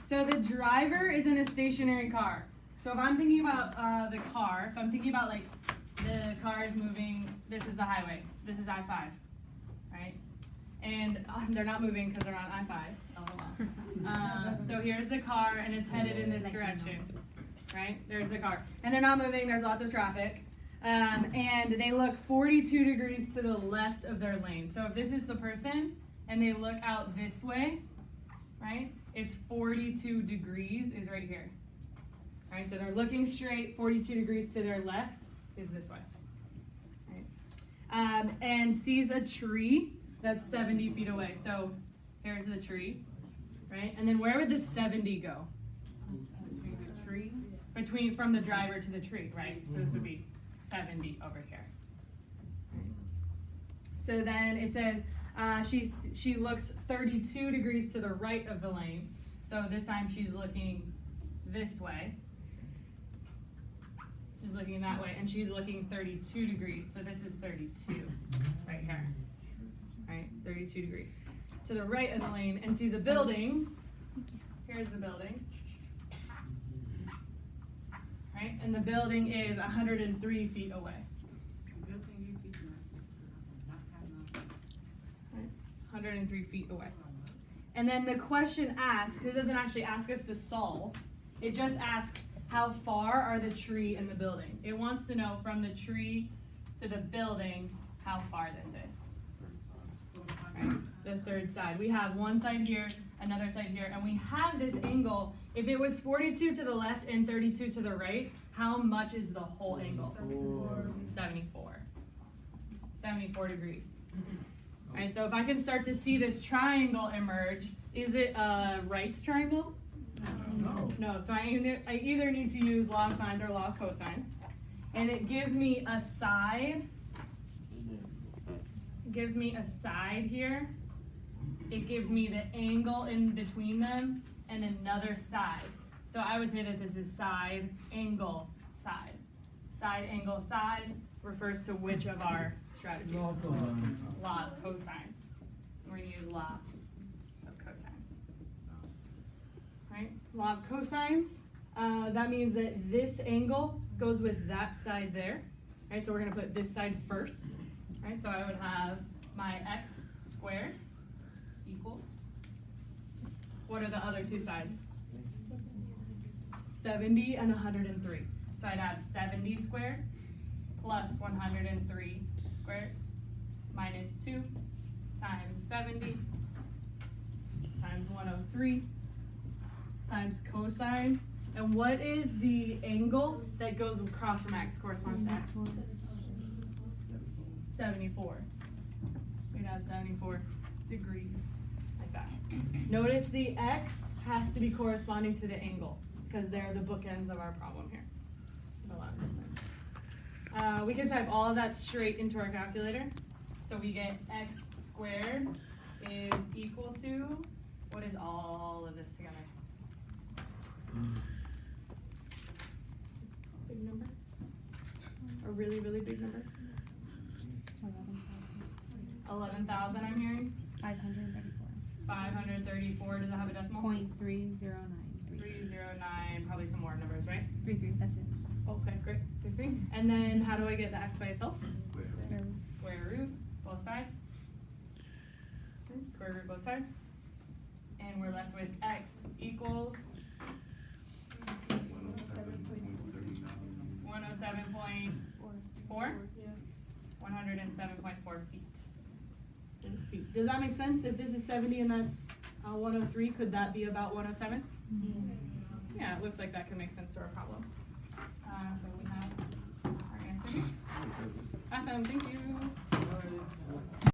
So the driver is in a stationary car. So if I'm thinking about the car, if I'm thinking about like the car is moving, this is the highway, this is I-5, right? And they're not moving because they're on I-5, so here's the car and it's headed in this direction, right? There's the car. And they're not moving, there's lots of traffic. And they look 42 degrees to the left of their lane. So if this is the person and they look out this way, right? It's 42 degrees is right here. Right? So they're looking straight, 42 degrees to their left is this way. Right? And sees a tree that's 70 feet away. So here's the tree, right? And then where would the 70 go? Between the tree? From the driver to the tree, right? So this would be 70 over here. So then it says she looks 32 degrees to the right of the lane. So this time she's looking this way. She's looking that way, and she's looking 32 degrees. So this is 32 right here. Right, 32 degrees. To the right of the lane and sees a building. Here's the building. Right, and the building is 103 feet away. Right, 103 feet away. And then the question asks, it doesn't actually ask us to solve, it just asks how far are the tree and the building. It wants to know from the tree to the building how far this is. Right, the third side. We have one side here, another side here, and we have this angle. If it was 42 to the left and 32 to the right, how much is the whole angle? 74. 74 degrees. All right, so if I can start to see this triangle emerge, is it a right triangle? No, so I either need to use law of sines or law of cosines. And it gives me a side. It gives me a side here. It gives me the angle in between them and another side. So I would say that this is side, angle, side. Side, angle, side refers to which of our strategies? Law of cosines. Law of cosines. We're going to use law of cosines. Right? Law of cosines, that means that this angle goes with that side there. Right? So we're going to put this side first. Right? So I would have my x squared equals, what are the other two sides? 70 and 103. So I'd have 70 squared plus 103 squared minus 2 times 70 times 103 times cosine. And what is the angle that goes across from x corresponds to x? 74. We'd have 74 degrees, like that. Notice the x has to be corresponding to the angle, because they're the bookends of our problem here. We can type all of that straight into our calculator. So we get x squared is equal to, what is all of this together? Big number? A really, really big number? 11,000 I'm hearing? 534. 534, does it have a decimal? 0.309. 309, probably some more numbers, right? 33, that's it. Okay, great. 33. And then how do I get the x by itself? Square. Square root, both sides. Okay, square root both sides. And we're left with x equals 107.4? 107.4 feet. Does that make sense? If this is 70 and that's 103, could that be about 107? Yeah, it looks like that could make sense to our problem. So we have our answer. Awesome, thank you.